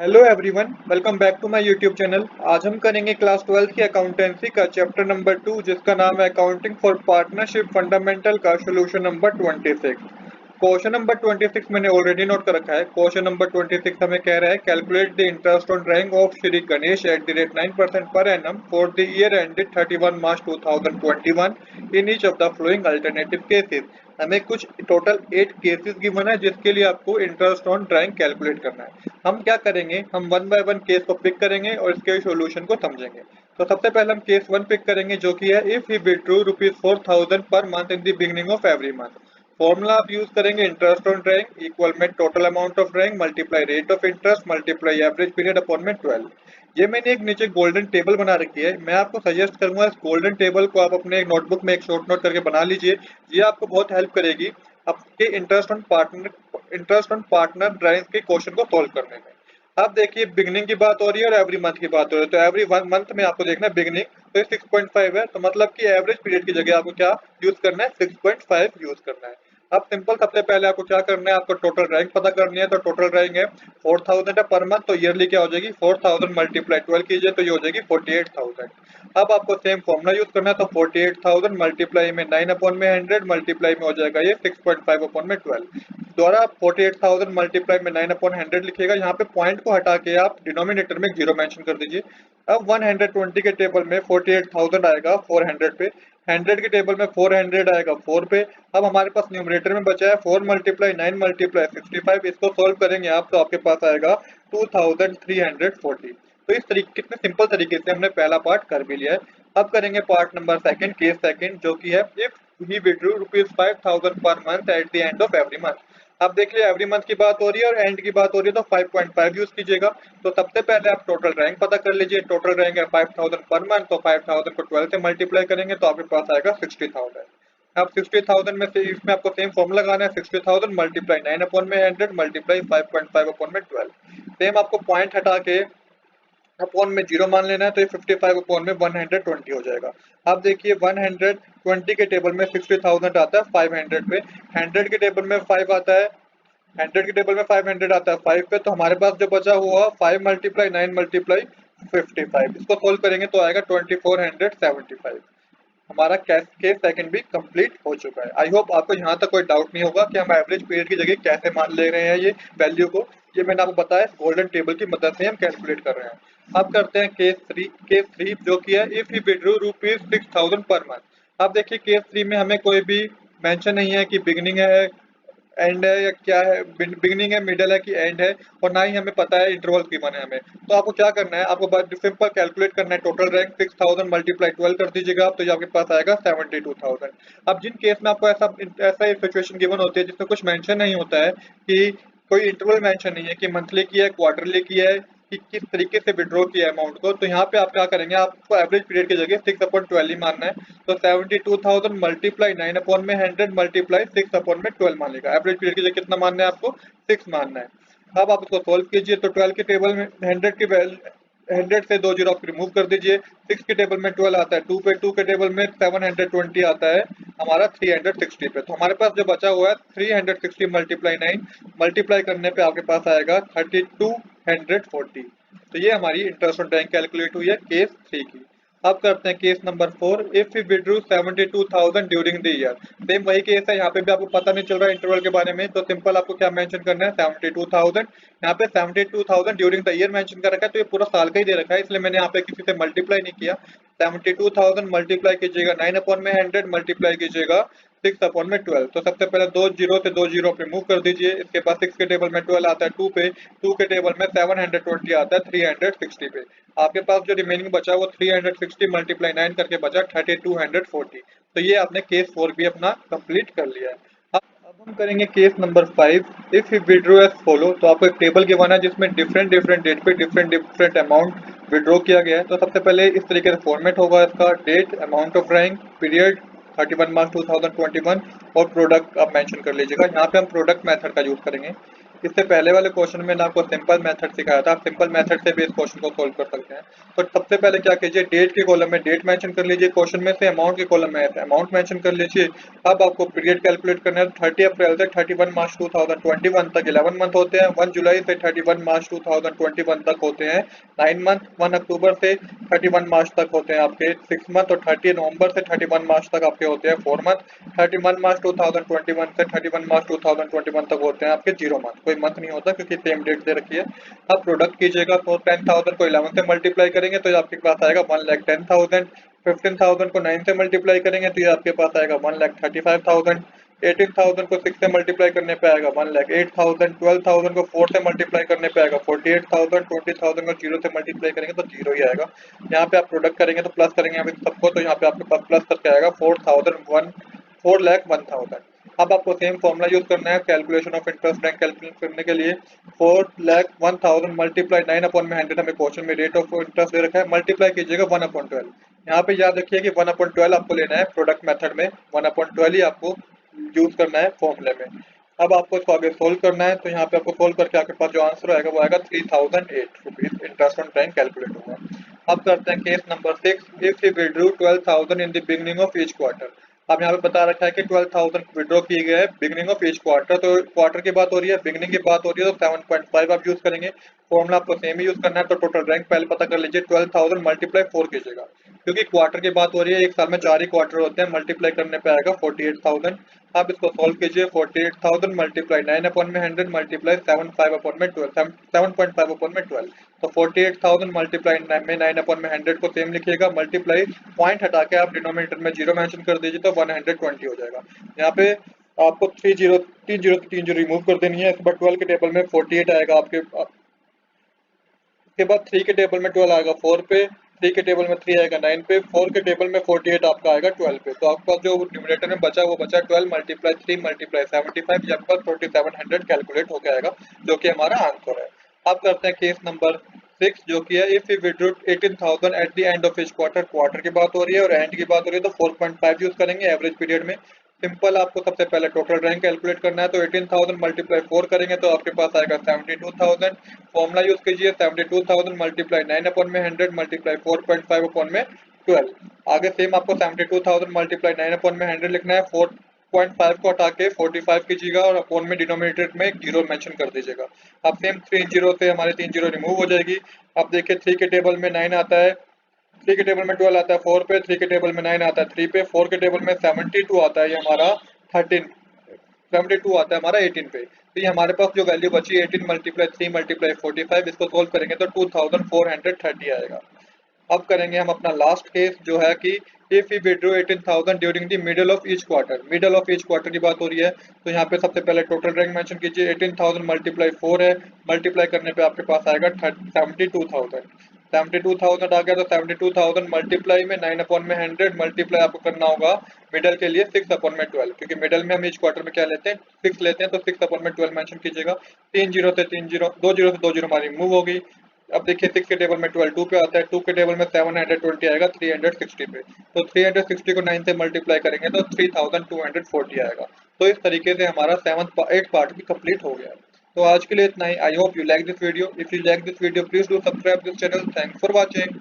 Hello everyone, welcome back to my YouTube channel. आज हम करेंगे क्लास 12 की अकाउंटेंसी का चैप्टर नंबर 2, जिसका नाम है अकाउंटिंग फॉर पार्टनरशिप फंडामेंटल का सोल्यूशन नंबर 26। क्वेश्चन नंबर 26 मैंने ऑलरेडी नोट कर रखा है। क्वेश्चन नंबर 26 हमें कह रहा है calculate the interest on drying of Shri Ganesh at the rate 9% per annum for the year ended 31 March 2021 in each of the flowing alternative cases. हमें कुछ टोटल 8 केसेस गिवन है जिसके लिए आपको इंटरेस्ट ऑन ड्राइंग कैलकुलेट करना है। हम क्या करेंगे, हम वन बाय वन केस को पिक करेंगे और इसके सॉल्यूशन को समझेंगे। तो सबसे पहले हम केस 1 पिक करेंगे, जो कि है if he withdrew ₹4000 per month in the beginning of every month. Formula आप यूज करेंगे इंटरेस्ट ऑन ड्राइंग इक्वल में total amount of drawing multiply rate of interest multiply average period upon में 12। ये मैंने एक नीचे गोल्डन टेबल बना रखी है। मैं आपको सजेस्ट करूंगा इस गोल्डन टेबल को आप अपने एक नोटबुक में एक शॉर्ट नोट करके बना लीजिए। ये आपको बहुत हेल्प करेगी आपके इंटरेस्ट ऑन पार्टनर ड्राइंग के क्वेश्चन को सोल्व करने में। अब देखिए, बिगनिंग की बात हो रही है और एवरी मंथ की बात हो रही है। तो एवरी वन मंथ में आपको देखना है बिगनिंग, तो ये 6.5 है। तो मतलब कि एवरेज पीरियड की जगह आपको क्या यूज करना है, 6.5 यूज करना है। अब सिंपल, सबसे पहले आपको क्या करना है, आपको टोटल रैंक पता करनी है। तो टोटल रैंक है 4000 है पर मंथ, तो ईयरली क्या हो जाएगी, 4000 मल्टीप्लाई 12 कीजिए तो ये हो जाएगी 48,000। अब आपको सेम फॉर्मूला यूज करना है। तो 48,000 मल्टीप्लाई में 9 अपॉन में 100 मल्टीप्लाई में हो जाएगा ये 6.5 अपॉन में 12। द्वारा 48,000 मल्टीप्लाई में 9 अपॉन 100 लिखिएगा। यहाँ पे पॉइंट को हटा के आप डिनोमिनेटर में 0 मेंशन कर दीजिए। अब 120 के टेबल में 48,000 आएगा 400 पे, 100 के टेबल में 400 आएगा 4 पे। अब हमारे पास न्यूमरेटर में बचा है 4 मल्टीप्लाई 9 मल्टीप्लाई 65। इसको सोल्व करेंगे आप तो आपके पास आएगा 2340। तो इस तरीके, कितने सिंपल तरीके से हमने पहला पार्ट कर भी लिया है। अब करेंगे part number second, case second, जो कि है if he withdrew ₹5,000 per month at the end of every month. अब देखिए, एवरी मंथ की बात हो रही है और एंड की बात हो रही है, तो 5.5 यूज कीजिएगा। तो सबसे पहले आप टोटल रैंक पता कर लीजिए। टोटल रैंक है 5000 पर मंथ, तो 5000 को 12 से मल्टीप्लाई करेंगे तो आपके पास आएगा 60,000। अब 60,000 में से इसमें आपको सेम फॉर्मूला लगाना है। 60,000 मल्टीप्लाई 9 अपॉन में 100 मल्टीप्लाई 5.5 अपॉन में 12। सेम आपको पॉइंट हटा के अपॉन में 0 मान लेना है, तो ये 55 अपॉन में 120 हो जाएगा। अब देखिए, 120 के टेबल में 60,000 आता है 500 पे, 100 के टेबल में 5 आता है, 100 के टेबल में 500 आता है 5 पे। तो हमारे पास जो बचा हुआ 5 मल्टीप्लाई 9 मल्टीप्लाई 55, इसको सोल्व करेंगे तो आएगा 2475। हमारा केस सेकंड भी कंप्लीट हो चुका है। आई होप आपको यहाँ तक कोई डाउट नहीं होगा कि हम एवरेज पीरियड की जगह कैसे मान ले रहे हैं ये वैल्यू को। ये मैंने आपको बताया, गोल्डन टेबल की मदद से हम कैलकुलेट कर रहे हैं। अब करते हैं केस थ्री, जो कि है if he withdrew ₹6,000 per month. अब देखिए, केस थ्री में हमें कोई भी मेंशन नहीं है कि बिगनिंग है, एंड है या क्या है, बिगनिंग है, मिडल है कि एंड है, और ना ही हमें पता है इंटरवल कीमत है हमें। तो आपको क्या करना है, आपको बस सिंपल कैलकुलेट करना है। टोटल रैंक 6000 मल्टीप्लाई 12 कर दीजिएगा आप, तो ये आपके पास आएगा 72,000। अब जिन केस में आपको ऐसा ऐसा सिचुएशन गिवन होती है जिसमें कुछ मेंशन नहीं होता है, कि कोई इंटरवल मेंशन नहीं है कि मंथली की है, क्वार्टरली की है, कि किस तरीके से विड्रॉ किया है अमाउंट को, तो यहाँ पे आप क्या करेंगे, आपको एवरेज पीरियड की जगह 6 अपॉन 12 ही मानना है। तो 72,000 मल्टीप्लाई 9 अपॉन में 100 मल्टीप्लाई 6 अपॉन में 12 मान लेगा। एवरेज पीरियड की जगह कितना मानना है आपको, 6 मानना है। अब आप इसको सोल्व कीजिए। तो 12 के टेबल में 100 की वैल्यू, 100 से 2 जीरो आप रिमूव कर दीजिए। 6 के टेबल में 12 आता है 2 पे, 2 के टेबल में 720 आता है हमारा 360 पे। तो हमारे पास जो बचा हुआ है 360 मल्टीप्लाई 9 मल्टीप्लाई करने पे आपके पास आएगा 3240। तो ये हमारी इंटरेस्ट ऑन ड्राइंग कैलकुलेट हुई है केस थ्री की। अब करते हैं case number 4, if you withdrew 72,000 during the year. Same वही केस है, यहाँ पे भी आपको पता नहीं चल रहा है इंटरवल के बारे में, तो सिंपल आपको क्या मेंशन करना है, 72,000। यहाँ पे 72,000 ड्यूरिंग द ईयर मेंशन कर रखा है, तो ये पूरा साल का ही दे रखा है, इसलिए मैंने यहाँ पे किसी से मल्टीप्लाई नहीं किया। 72,000 मल्टीप्लाई कीजिएगा 9 अपॉन में 100 मल्टीप्लाई कीजिएगा 6 अपॉन में 12। तो सबसे पहले 2 जीरो से 2 जीरो रिमूव कर दीजिए। इसके बाद 6 के टेबल में 12 आता है 2 पे, 2 के टेबल में 720 आता है 360 पे। आपके पास जो रिमेनिंग बचा वो 360 मल्टीप्लाई 9 करके बचा 3240। तो ये आपने केस 4 भी अपना कंप्लीट कर लिया है। अब हम करेंगे case number 5, if you withdraw as follow. तो आपको एक टेबल गिवन है जिसमें डिफरेंट डिफरेंट डेट पे डिफरेंट डिफरेंट अमाउंट विड्रॉ किया गया है। तो सबसे पहले इस तरीके से फॉर्मेट होगा इसका, date, amount of rank, period 31 March 2021, और प्रोडक्ट आप मेंशन कर लीजिएगा। यहाँ पे हम प्रोडक्ट मेथड का यूज करेंगे। इससे पहले वाले क्वेश्चन में ना आपको सिंपल मेथड सिखाया था, आप सिंपल मेथड से भी इस क्वेश्चन को सोल्व कर सकते हैं। तो सबसे पहले क्या कीजिए, डेट के कॉलम में डेट मेंशन कर लीजिए, क्वेश्चन में से अमाउंट के कॉलम में अमाउंट मेंशन कर लीजिए। अब आपको पीरियड कैलकुलेट करना है, 30 अप्रैल से 31 मार्च 2021 तक 11 मंथ होते हैं, 1 जुलाई से 31 मार्च 2021 तक होते हैं 9 मंथ, 1 अक्टूबर से 31 मार्च तक होते हैं आपके 6 मंथ, और 30 नवंबर से 31 मार्च तक आपके होते हैं 4 मंथ, 31 मार्च 2021 से 31 मार्च 2021 तक होते हैं आपके 0 मंथ, कोई मंथ नहीं होता क्योंकि सेम डेट दे रखी है। अब प्रोडक्ट कीजिएगा तो 10,000 को 11 से मल्टीप्लाई करेंगे तो ये आपके पास आएगा 1,10,000, 15,000 को 9 से मल्टीप्लाई करेंगे तो ये आपके पास आएगा 1,35,000, 18,000 को 6 से मल्टीप्लाई करने पे आएगा 1,08,000, 12,000 को 4 से मल्टीप्लाई करने पे आएगा 48,000, 20,000 को 0 से मल्टीप्लाई करेंगे तो 0 ही आएगा। यहाँ पे आप प्रोडक्ट करेंगे तो प्लस करेंगे अभी सबको, तो यहाँ पे आपके पास प्लस करके आएगा 4,01,4,01,000। अब आपको सेम फॉर्मूला यूज करना है calculation of interest bank calculate करने के लिए। 4,01,000 मल्टीप्लाई 9 अपॉन में 100, हमें क्वेश्चन में रेट ऑफ इंटरेस्ट दे रखा है, मल्टीप्लाई कीजिएगा 1/12। यहाँ पे याद रखिए कि 1/12 आपको लेना है प्रोडक्ट मेथड में, 1/12 ही आपको यूज करना है फॉर्मूले में। अब आपको इसको आगे सोल्व करना है, तो यहाँ पे आपको सोल्व करके आपके पास जो आंसर आएगा वो आएगा 3,008 rupees interest on bank calculate होगा। अब करते हैं case number 6, if you withdrew 12,000 in the beginning of each quarter. अब यहाँ पे बता रखा है कि 12,000 विड्रॉ किए गए हैं बिगनिंग ऑफ ईच क्वार्टर, तो क्वार्टर की बात हो रही है, बिगनिंग की बात हो रही है, तो 7.5 आप यूज करेंगे। फॉर्मूला आपको सेम ही यूज करना है, तो टोटल रैंक पहले पता कर लीजिए, 12,000 मल्टीप्लाई 4 कीजिएगा, क्योंकि क्वार्टर की बात हो रही है, एक साल में 4 ही क्वार्टर होते हैं, मल्टीप्लाई करने पे आएगा 48,000। आप इसको सोल्व कीजिए, 48,000 मल्टीप्लाई 9 अपॉन में 100 मल्टीप्लाई 75 अपॉन में 12, 7.5 अपॉन में 12, तो 48,000 मल्टीप्लाई में 9 अपॉन में 100 को सेम लिखिएगा, मल्टीप्लाई पॉइंट हटा के आप डिनोमिनेटर में 0 मेंशन कर दीजिए तो 120 हो जाएगा। यहाँ पे आपको 3 जीरो रिमूव कर देनी है, इसके बाद 12 के टेबल में 48 आएगा आपके, उसके बाद 3 के टेबल में 12 आएगा 4 पे, 3 के टेबल में 3 आएगा 9 पे, 4 के टेबल में 48 आपका आएगा 12 पे, तो आपके पास जो न्यूमरेटर में बचा वो बचा 12 मल्टीप्लाई 3 मल्टीप्लाई 75, ये आपके पास 4700 कैलकुलेट होकर आएगा, जो कि हमारा आंसर है। अब करते हैं केस नंबर 6, जो कि है if you withdraw 18,000 at the end of each quarter, quarter की बात हो रही है और एंड की बात हो रही है, तो 4.5 यूज करेंगे एवरेज पीरियड में। सिंपल, आपको सबसे पहले टोटल रैंक कैलकुलेट करना है, तो 18,000 मल्टीप्लाई 4 करेंगे तो आपके पास आएगा 72,000। फॉर्मूला यूज कीजिए, 72,000 मल्टीप्लाई 9 अपॉन में 100 मल्टीप्लाई 4.5 अपॉन में 12। आगे सेम आपको 72,000 मल्टीप्लाई 9 अपॉन में 100 लिखना है, 4.5 को हटा के 45 कीजिएगा और अपॉन में डिनोमिनेटर में 0 मेंशन कर दीजिएगा। अब सेम 3 जीरो से हमारे 3 जीरो रिमूव हो जाएगी। अब देखिए 3 के टेबल में 9 आता है, 3 के टेबल में 12 आता है 4 पे, 3 के टेबल में 9 आता है 3 पे, 4 के टेबल में 72 आता है ये हमारा 13, 72 आता है हमारा 18 पे। तो ये हमारे पास जो वैल्यू बची 18 मल्टीप्लाई 3 मल्टीप्लाई 45, इसको सोल्व करेंगे तो 2430 आएगा। अब करेंगे हम अपना लास्ट केस, जो है कि if you withdraw 18,000 during the middle of each quarter, middle of each quarter की बात हो रही है, तो यहाँ पे सबसे पहले टोटल रैंक मेंशन कीजिए, 18,000 मल्टीप्लाई 4 है, मल्टीप्लाई करने पे आपके पास आएगा 72,000, 72,000 आ गया, तो 72,000 मल्टीप्लाई में 9 अपॉन में 100 मल्टीप्लाई आपको करना होगा मिडल के लिए 6 अपॉन में 12, क्योंकि मिडल में हम ईच क्वार्टर में क्या लेते हैं 6 लेते हैं, तो 6 अपॉन में 12 मेंशन कीजिएगा। 3 जीरो से 3 जीरो, 2 जीरो से 2 जीरो हमारी मूव हो गई। अब देखिए 6 के टेबल में 12 2 पे आता है, 2 के टेबल में 720 आएगा 360 पे, तो 360 को 9 से मल्टीप्लाई करेंगे तो 3240 आएगा। तो इस तरीके से हमारा 8th पार्ट भी कंप्लीट हो गया। तो आज के लिए इतना ही। I hope you like this video. If you like this video please do subscribe this channel. Thanks for watching.